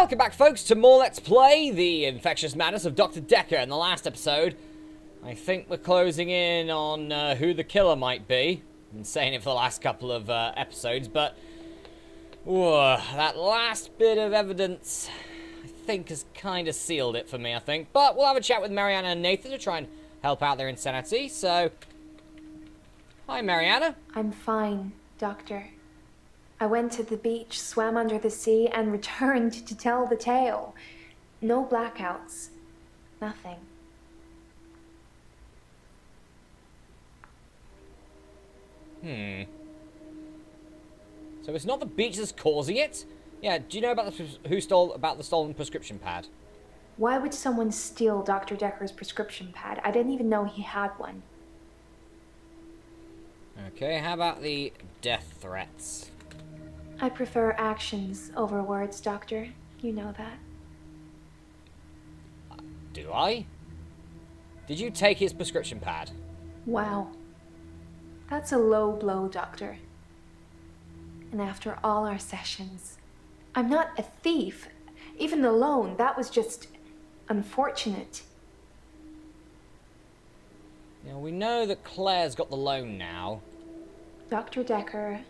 welcome back, folks, to more Let's Play, the Infectious Madness of Dr. Dekker. In the last episode, I think we're closing in on who the killer might be. I've been saying it for the last couple of episodes, but that last bit of evidence, I think, has kind of sealed it for me, I think. But we'll have a chat with Mariana and Nathan to try and help out their insanity, so... Hi, Mariana. I'm fine, Doctor. I went to the beach, swam under the sea, and returned to tell the tale. No blackouts. Nothing. So it's not the beach that's causing it? Yeah, do you know about the stolen prescription pad? Why would someone steal Dr. Dekker's prescription pad? I didn't even know he had one. Okay, how about the death threats? I prefer actions over words, Doctor. You know that. Do I? Did you take his prescription pad? Wow. That's a low blow, Doctor. And after all our sessions, I'm not a thief. Even the loan, that was just unfortunate. Yeah, we know that Claire's got the loan now. Dr. Dekker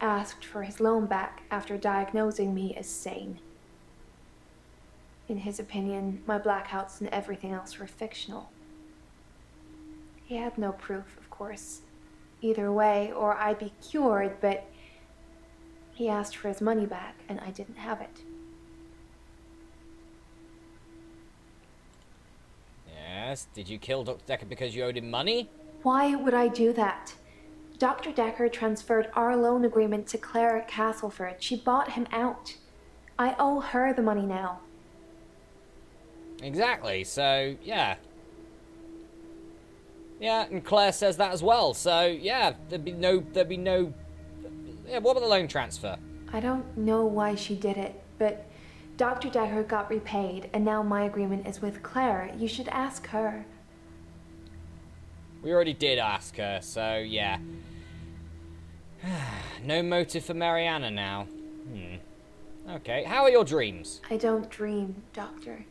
asked for his loan back after diagnosing me as sane. In his opinion, my blackouts and everything else were fictional. He had no proof, of course, either way, or I'd be cured, but he asked for his money back, and I didn't have it. Yes, did you kill Dr. Dekker because you owed him money? Why would I do that? Dr. Dekker transferred our loan agreement to Claire at Castleford. She bought him out. I owe her the money now. Exactly, so, yeah. Yeah, and Claire says that as well, so, yeah, there'd be no... Yeah, what about the loan transfer? I don't know why she did it, but Dr. Dekker got repaid, and now my agreement is with Claire. You should ask her. We already did ask her, so, yeah. No motive for Mariana now. Okay, how are your dreams? I don't dream, Doctor.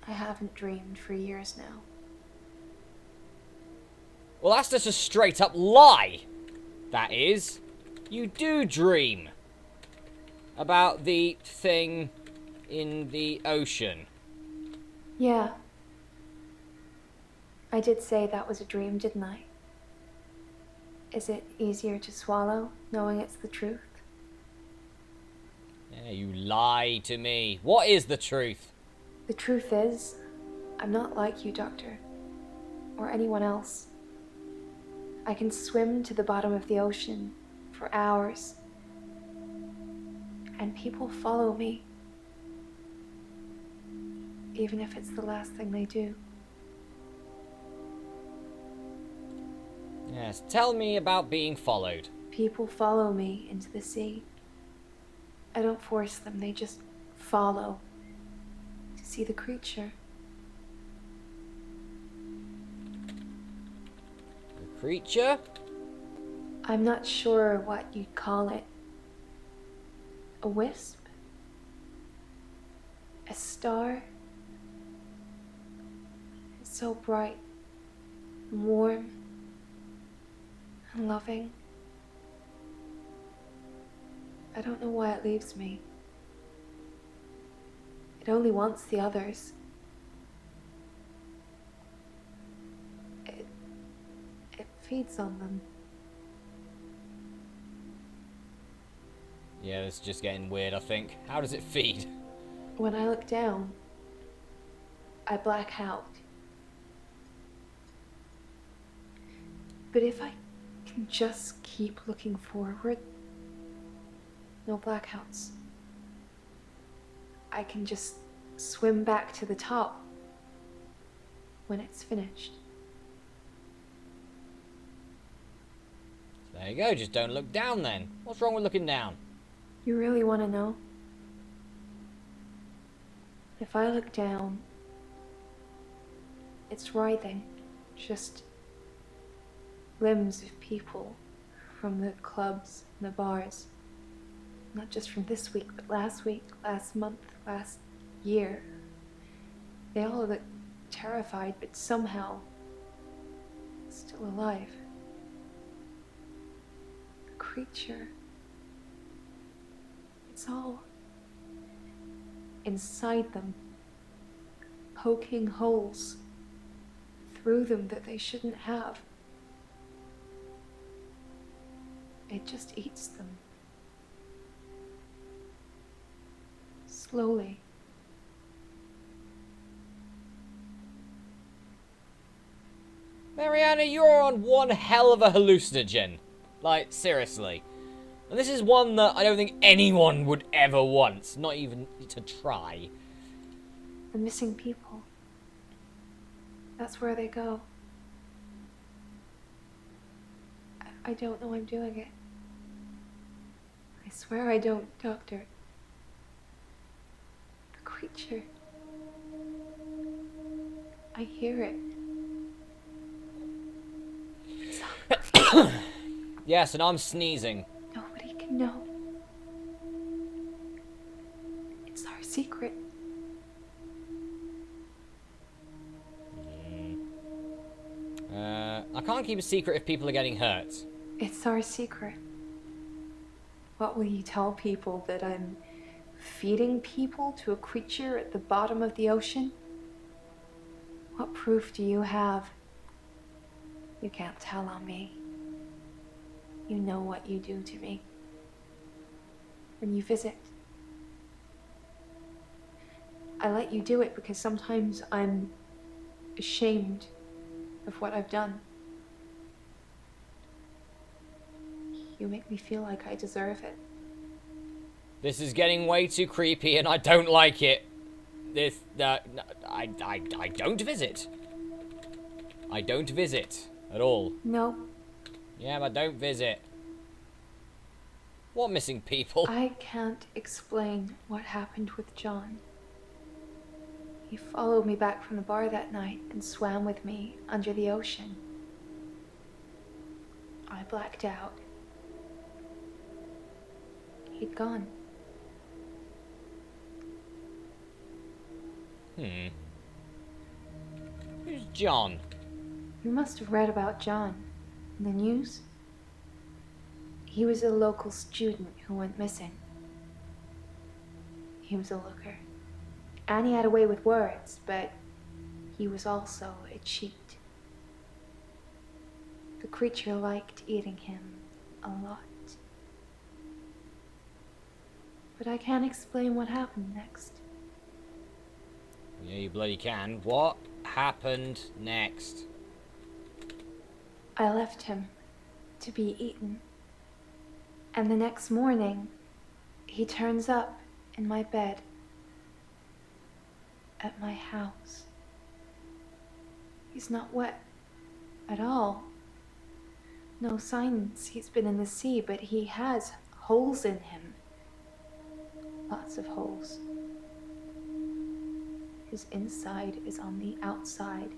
I haven't dreamed for years now. Well, that's just a straight-up lie. That is. You do dream about the thing in the ocean. Yeah. I did say that was a dream, didn't I? Is it easier to swallow, knowing it's the truth? Yeah, you lie to me. What is the truth? The truth is, I'm not like you, Doctor. Or anyone else. I can swim to the bottom of the ocean for hours. And people follow me. Even if it's the last thing they do. Yes, tell me about being followed. People follow me into the sea. I don't force them, they just follow to see the creature. The creature? I'm not sure what you'd call it. A wisp? A star? It's so bright and warm and loving. I don't know why it leaves me. It only wants the others. It feeds on them. Yeah, this is just getting weird, I think. How does it feed? When I look down, I black out. But if I can just keep looking forward, no blackouts, I can just swim back to the top when it's finished. There you go, just don't look down then. What's wrong with looking down? You really want to know? If I look down, it's writhing, just limbs of people from the clubs and the bars. Not just from this week, but last week, last month, last year. They all look terrified, but somehow still alive. The creature. It's all inside them, poking holes through them that they shouldn't have. It just eats them. Slowly. Mariana, you're on one hell of a hallucinogen. Like, seriously. And this is one that I don't think anyone would ever want. Not even to try. The missing people. That's where they go. I don't know I'm doing it. I swear I don't, Doctor. The creature. I hear it. It's hungry. Yes, and I'm sneezing. Nobody can know. It's our secret. I can't keep a secret if people are getting hurt. It's our secret. What will you tell people, that I'm feeding people to a creature at the bottom of the ocean? What proof do you have? You can't tell on me. You know what you do to me. When you visit. I let you do it because sometimes I'm ashamed of what I've done. You make me feel like I deserve it. This is getting way too creepy and I don't like it. This, I don't visit. I don't visit at all. No. Yeah, but don't visit. What missing people? I can't explain what happened with John. He followed me back from the bar that night and swam with me under the ocean. I blacked out. He'd gone. Who's John? You must have read about John in the news. He was a local student who went missing. He was a looker. And he had a way with words, but he was also a cheat. The creature liked eating him a lot. But I can't explain what happened next. Yeah, you bloody can. What happened next? I left him to be eaten. And the next morning, he turns up in my bed at my house. He's not wet at all. No signs he's been in the sea, but he has holes in him. Lots of holes. His inside is on the outside.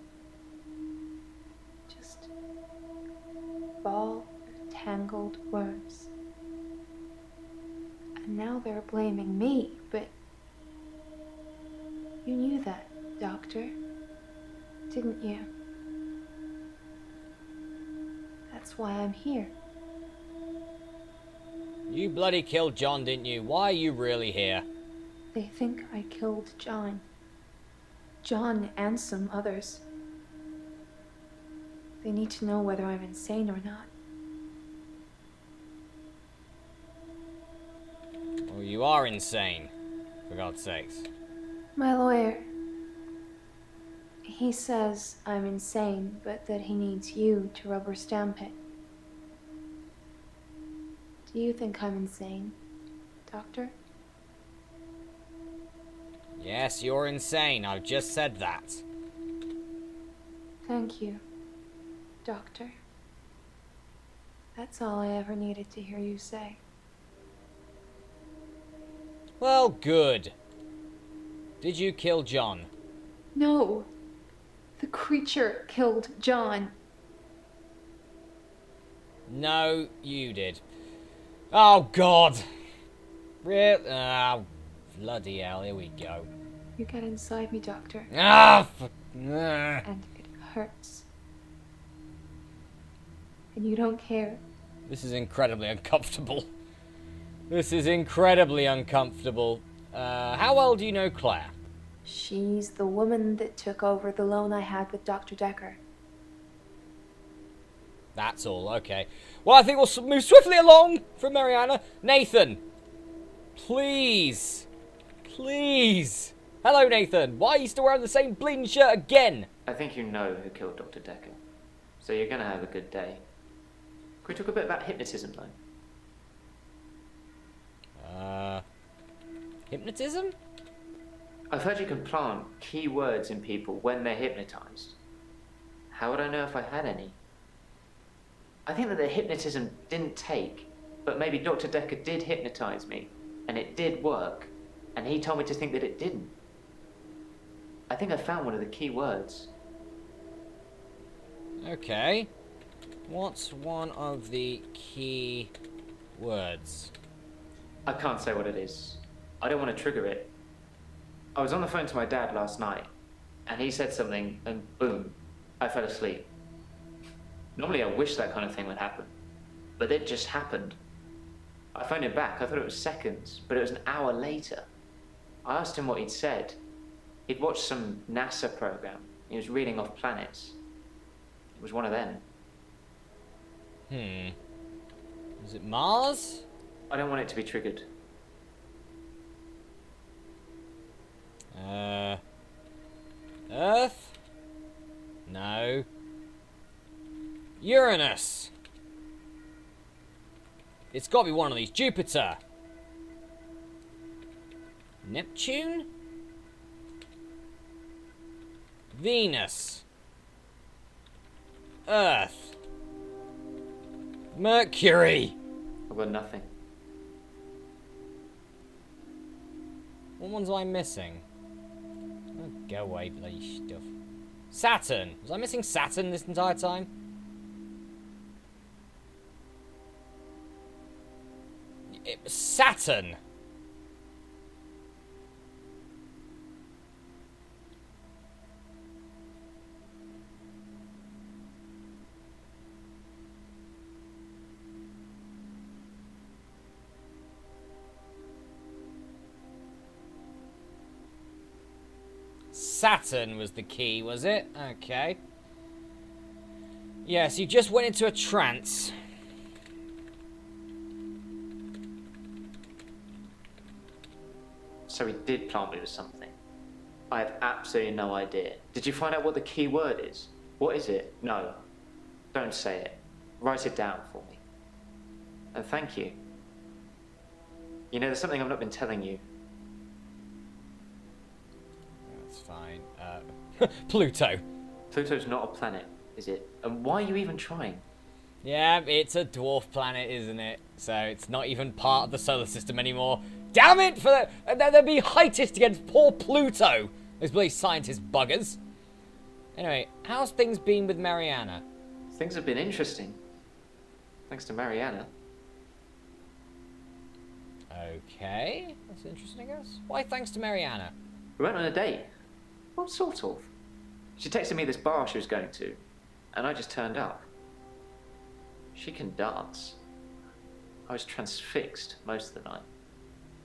Just a ball of tangled worms. And now they're blaming me, but you knew that, Doctor, didn't you? That's why I'm here. You bloody killed John, didn't you? Why are you really here? They think I killed John. John and some others. They need to know whether I'm insane or not. Well, you are insane, for God's sakes. My lawyer. He says I'm insane, but that he needs you to rubber stamp it. Do you think I'm insane, Doctor? Yes, you're insane. I've just said that. Thank you, Doctor. That's all I ever needed to hear you say. Well, good. Did you kill John? No. The creature killed John. No, you did. Oh, God. Real? Ah, bloody hell, here we go. You get inside me, Doctor. Ah, And it hurts. And you don't care. This is incredibly uncomfortable. This is incredibly uncomfortable. How well do you know Claire? She's the woman that took over the loan I had with Dr. Dekker. That's all, okay. Well, I think we'll move swiftly along from Mariana. Nathan, please. Please. Hello, Nathan. Why are you still wearing the same bleeding shirt again? I think you know who killed Dr. Dekker, so you're going to have a good day. Can we talk a bit about hypnotism, though? Hypnotism? I've heard you can plant key words in people when they're hypnotized. How would I know if I had any? I think that the hypnotism didn't take, but maybe Dr. Dekker did hypnotize me, and it did work, and he told me to think that it didn't. I think I found one of the key words. Okay. What's one of the key words? I can't say what it is. I don't want to trigger it. I was on the phone to my dad last night, and he said something, and boom, I fell asleep. Normally I wish that kind of thing would happen, but it just happened. I phoned him back. I thought it was seconds, but it was an hour later. I asked him what he'd said. He'd watched some NASA program. He was reading off planets. It was one of them. Is it Mars? I don't want it to be triggered. Earth? No. Uranus. It's got to be one of these. Jupiter. Neptune? Venus. Earth. Mercury. I've got nothing. What ones am I missing? Oh, go away, bloody stuff. Saturn. Was I missing Saturn this entire time? It was Saturn. Saturn was the key, was it? Okay. Yes, you just went into a trance. So he did plant me with something. I have absolutely no idea. Did you find out what the key word is? What is it? No. Don't say it. Write it down for me. And thank you. You know, there's something I've not been telling you. That's fine. Pluto. Pluto's not a planet, is it? And why are you even trying? Yeah, it's a dwarf planet, isn't it? So it's not even part of the solar system anymore. Damn it! There'd be heightist against poor Pluto. Those bloody scientist buggers. Anyway, how's things been with Mariana? Things have been interesting. Thanks to Mariana. Okay, that's interesting, I guess. Why thanks to Mariana? We went on a date. What sort of? She texted me this bar she was going to, and I just turned up. She can dance. I was transfixed most of the night.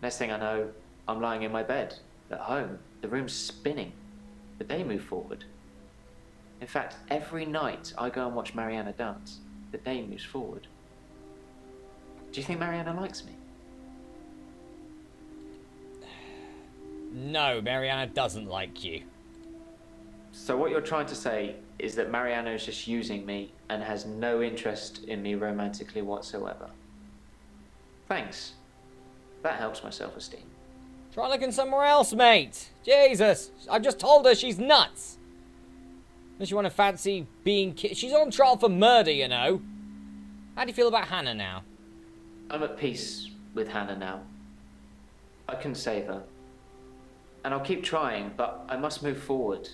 Next thing I know, I'm lying in my bed, at home. The room's spinning. The day moved forward. In fact, every night I go and watch Mariana dance, the day moves forward. Do you think Mariana likes me? No, Mariana doesn't like you. So what you're trying to say is that Mariana is just using me and has no interest in me romantically whatsoever. Thanks. That helps my self-esteem. Try looking somewhere else, mate. Jesus, I've just told her she's nuts. Does she want to fancy being she's on trial for murder, you know. How do you feel about Hannah now? I'm at peace with Hannah now. I can save her. And I'll keep trying, but I must move forward.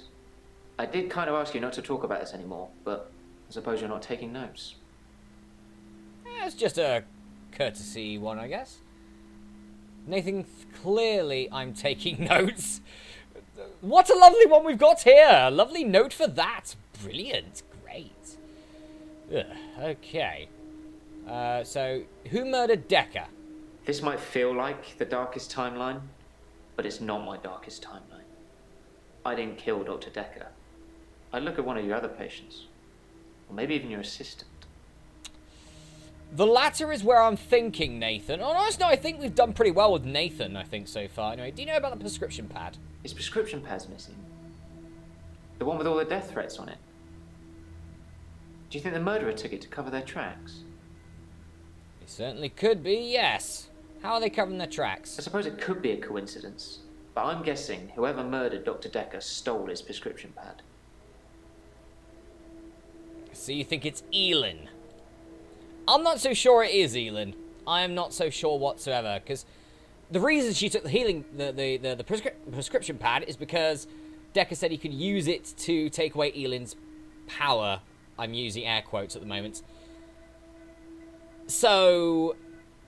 I did kind of ask you not to talk about this anymore, but I suppose you're not taking notes. It's just a courtesy one, I guess. Nathan, clearly I'm taking notes. What a lovely one we've got here. Lovely note for that. Brilliant. Great. Ugh, okay. So, who murdered Dekker? This might feel like the darkest timeline, but it's not my darkest timeline. I didn't kill Dr. Dekker. I'd look at one of your other patients. Or maybe even your assistant. The latter is where I'm thinking, Nathan. On honest, no, I think we've done pretty well with Nathan, I think, so far. Anyway, do you know about the prescription pad? His prescription pad's missing. The one with all the death threats on it. Do you think the murderer took it to cover their tracks? It certainly could be, yes. How are they covering their tracks? I suppose it could be a coincidence, but I'm guessing whoever murdered Dr. Dekker stole his prescription pad. So you think it's Elin? I'm not so sure it is Elin. I am not so sure whatsoever, because the reason she took the prescription pad is because Dekker said he could use it to take away Elin's power. I'm using air quotes at the moment. So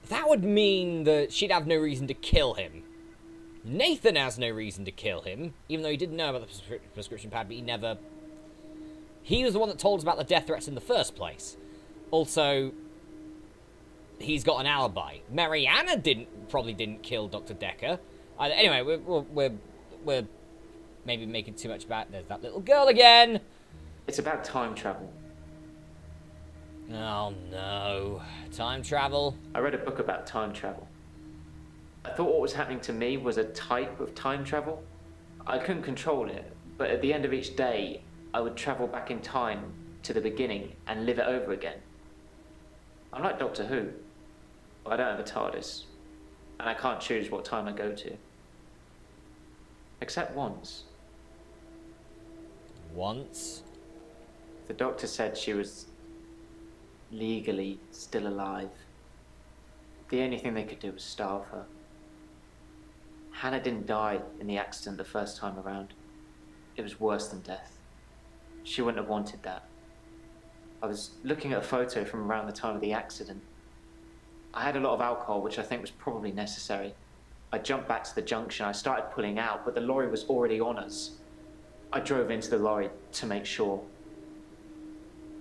that would mean that she'd have no reason to kill him. Nathan has no reason to kill him, even though he didn't know about the prescription pad, but he never... He was the one that told us about the death threats in the first place. Also, he's got an alibi. Mariana probably didn't kill Dr. Dekker. Anyway, we're maybe making too much about... There's that little girl again! It's about time travel. Oh no. Time travel? I read a book about time travel. I thought what was happening to me was a type of time travel. I couldn't control it, but at the end of each day, I would travel back in time to the beginning and live it over again. I'm like Doctor Who, but I don't have a TARDIS, and I can't choose what time I go to. Except once. Once? The doctor said she was legally still alive. The only thing they could do was starve her. Hannah didn't die in the accident the first time around. It was worse than death. She wouldn't have wanted that. I was looking at a photo from around the time of the accident. I had a lot of alcohol, which I think was probably necessary. I jumped back to the junction. I started pulling out, but the lorry was already on us. I drove into the lorry to make sure.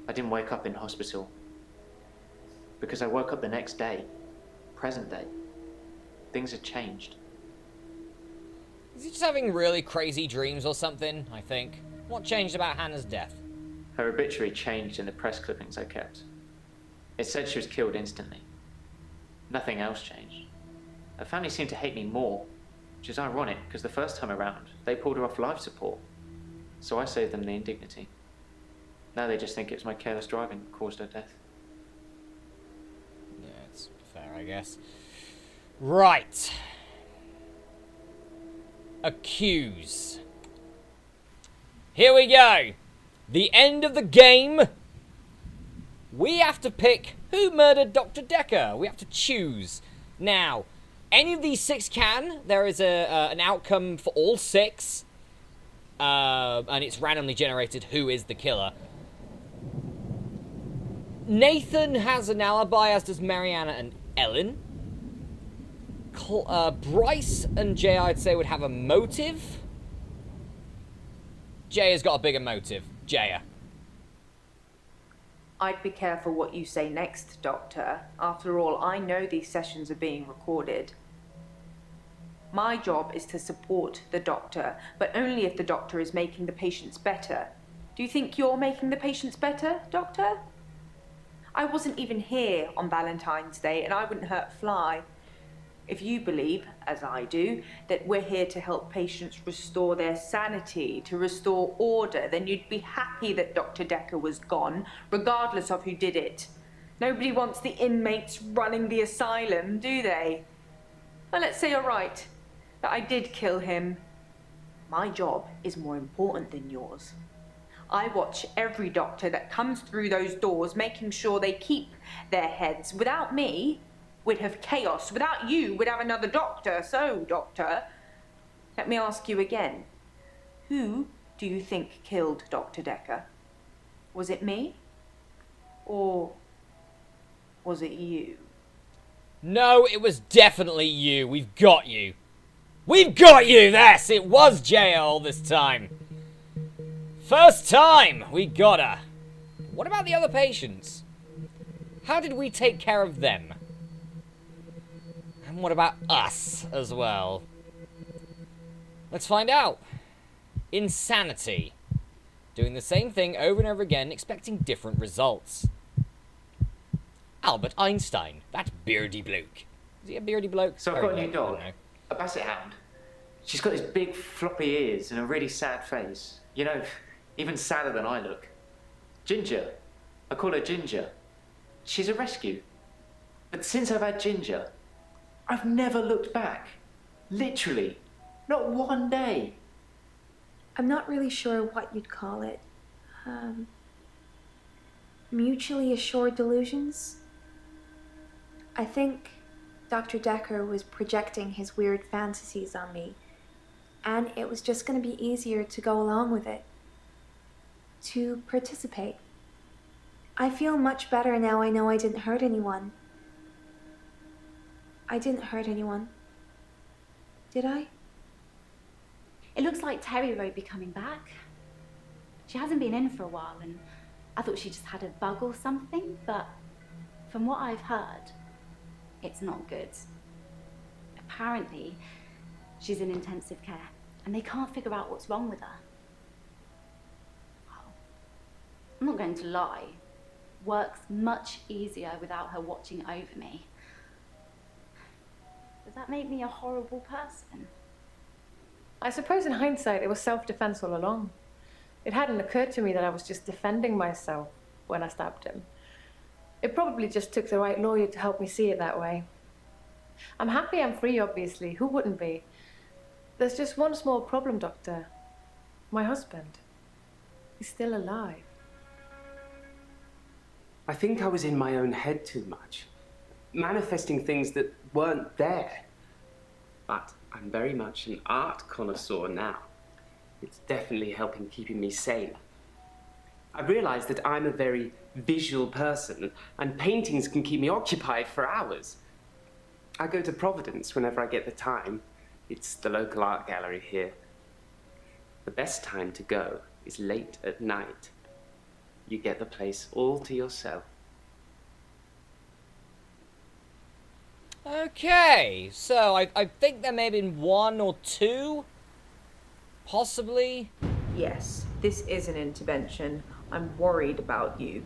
I didn't wake up in hospital. Because I woke up the next day, present day. Things had changed. Is he just having really crazy dreams or something, I think? What changed about Hannah's death? Her obituary changed in the press clippings I kept. It said she was killed instantly. Nothing else changed. Her family seemed to hate me more, which is ironic because the first time around, they pulled her off life support. So I saved them the indignity. Now they just think it was my careless driving that caused her death. Yeah, it's fair, I guess. Right. Accuse. Here we go. The end of the game. We have to pick who murdered Dr. Dekker. We have to choose. Now, any of these six can. There is an outcome for all six. And it's randomly generated who is the killer. Nathan has an alibi, as does Mariana and Ellen. Bryce and Jay, I'd say, would have a motive. Jay has got a bigger motive. Jaya. I'd be careful what you say next, Doctor. After all, I know these sessions are being recorded. My job is to support the Doctor, but only if the Doctor is making the patients better. Do you think you're making the patients better, Doctor? I wasn't even here on Valentine's Day, and I wouldn't hurt a fly. If you believe, as I do, that we're here to help patients restore their sanity, to restore order, then you'd be happy that Dr. Dekker was gone, regardless of who did it. Nobody wants the inmates running the asylum, do they? Well, let's say you're right, that I did kill him. My job is more important than yours. I watch every doctor that comes through those doors, making sure they keep their heads. Without me, we'd have chaos. Without you, we'd have another doctor. So, Doctor, let me ask you again. Who do you think killed Dr. Dekker? Was it me? Or was it you? No, it was definitely you. We've got you. We've got you! Yes, it was Jaya all this time. First time we got her. What about the other patients? How did we take care of them? And what about us as well? Let's find out. Insanity. Doing the same thing over and over again, expecting different results. Albert Einstein. That beardy bloke. Is he a beardy bloke? So I've got a new dog, a basset hound. She's got these big floppy ears and a really sad face. You know, even sadder than I look. Ginger. I call her Ginger. She's a rescue. But since I've had Ginger, I've never looked back. Literally. Not one day. I'm not really sure what you'd call it. Mutually assured delusions? I think Dr. Dekker was projecting his weird fantasies on me, and it was just going to be easier to go along with it. To participate. I feel much better now I know I didn't hurt anyone. I didn't hurt anyone. Did I? It looks like Terry won't be coming back. She hasn't been in for a while, and I thought she just had a bug or something, but from what I've heard, it's not good. Apparently, she's in intensive care, and they can't figure out what's wrong with her. Oh, I'm not going to lie. Works much easier without her watching over me. Does that make me a horrible person? I suppose in hindsight, it was self-defense all along. It hadn't occurred to me that I was just defending myself when I stabbed him. It probably just took the right lawyer to help me see it that way. I'm happy I'm free, obviously. Who wouldn't be? There's just one small problem, Doctor. My husband. He's still alive. I think I was in my own head too much, manifesting things that weren't there. But I'm very much an art connoisseur now. It's definitely helping keeping me sane. I realized that I'm a very visual person, and paintings can keep me occupied for hours. I go to Providence whenever I get the time. It's the local art gallery here. The best time to go is late at night. You get the place all to yourself. Okay, so I think there may have been one or two, possibly. Yes, this is an intervention. I'm worried about you.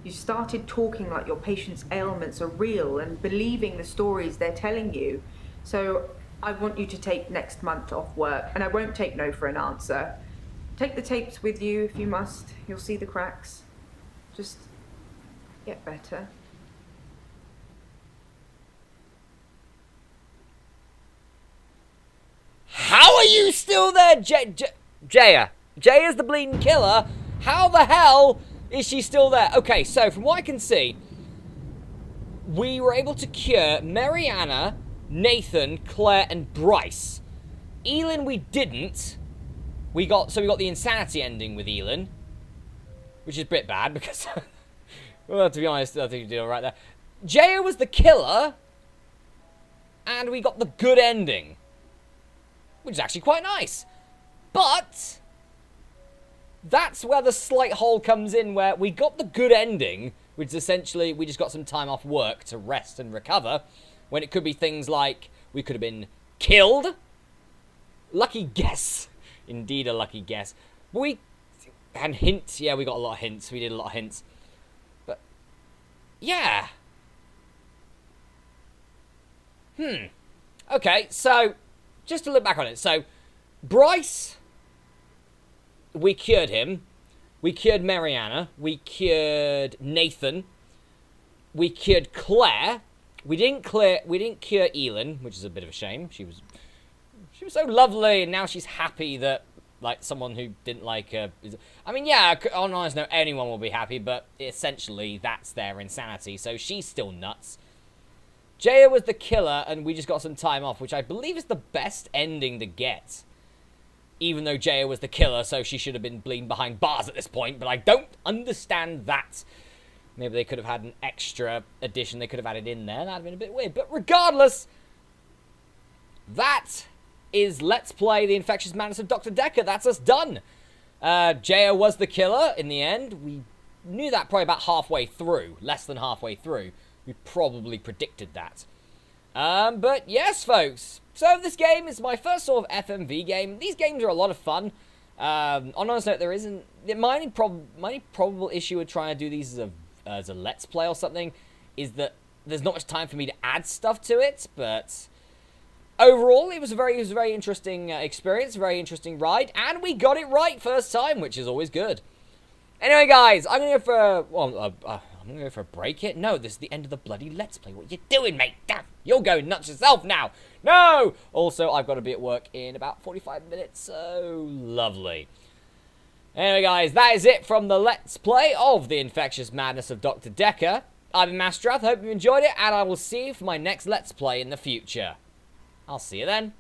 You started talking like your patient's ailments are real and believing the stories they're telling you. So I want you to take next month off work, and I won't take no for an answer. Take the tapes with you if you must. You'll see the cracks. Just get better. How are you still there, Jaya? Jaya's the bleeding killer. How the hell is she still there? Okay, so from what I can see, we were able to cure Mariana, Nathan, Claire, and Bryce. Elin we didn't. We got the insanity ending with Elin, which is a bit bad because, well, to be honest, I think you did all right there. Jaya was the killer, and we got the good ending, which is actually quite nice. But that's where the slight hole comes in, where we got the good ending, which is essentially we just got some time off work to rest and recover, when it could be things like we could have been killed. Lucky guess. Indeed a lucky guess. But and hints, yeah, we got a lot of hints. We did a lot of hints. But, yeah. Okay, so, just to look back on it. So, Bryce, we cured him. We cured Mariana. We cured Nathan. We cured Claire. We didn't cure Elin, which is a bit of a shame. She was so lovely, and now she's happy that, like, someone who didn't like her I mean, yeah, on honest note, anyone will be happy, but essentially that's their insanity, so she's still nuts. Jaya was the killer, and we just got some time off, which I believe is the best ending to get. Even though Jaya was the killer, so she should have been bleeding behind bars at this point, but I don't understand that. Maybe they could have had an extra edition they could have added in there. That'd have been a bit weird. But regardless, that is Let's Play The Infectious Madness of Dr. Dekker. That's us done. Jo was the killer in the end. We knew that probably about halfway through. Less than halfway through. We probably predicted that. But yes, folks. So this game is my first sort of FMV game. These games are a lot of fun. On honest note, there isn't... My only probable issue with trying to do these as a Let's Play or something is that there's not much time for me to add stuff to it, but... Overall, it was a very interesting experience, a very interesting ride, and we got it right first time, which is always good. Anyway, guys, I'm gonna go for I'm gonna go for a break here. No, this is the end of the bloody Let's Play. What are you doing, mate? Damn, you're going nuts yourself now. No! Also, I've got to be at work in about 45 minutes, so lovely. Anyway, guys, that is it from the Let's Play of The Infectious Madness of Dr. Dekker. I've been Masterath, hope you enjoyed it, and I will see you for my next Let's Play in the future. I'll see you then.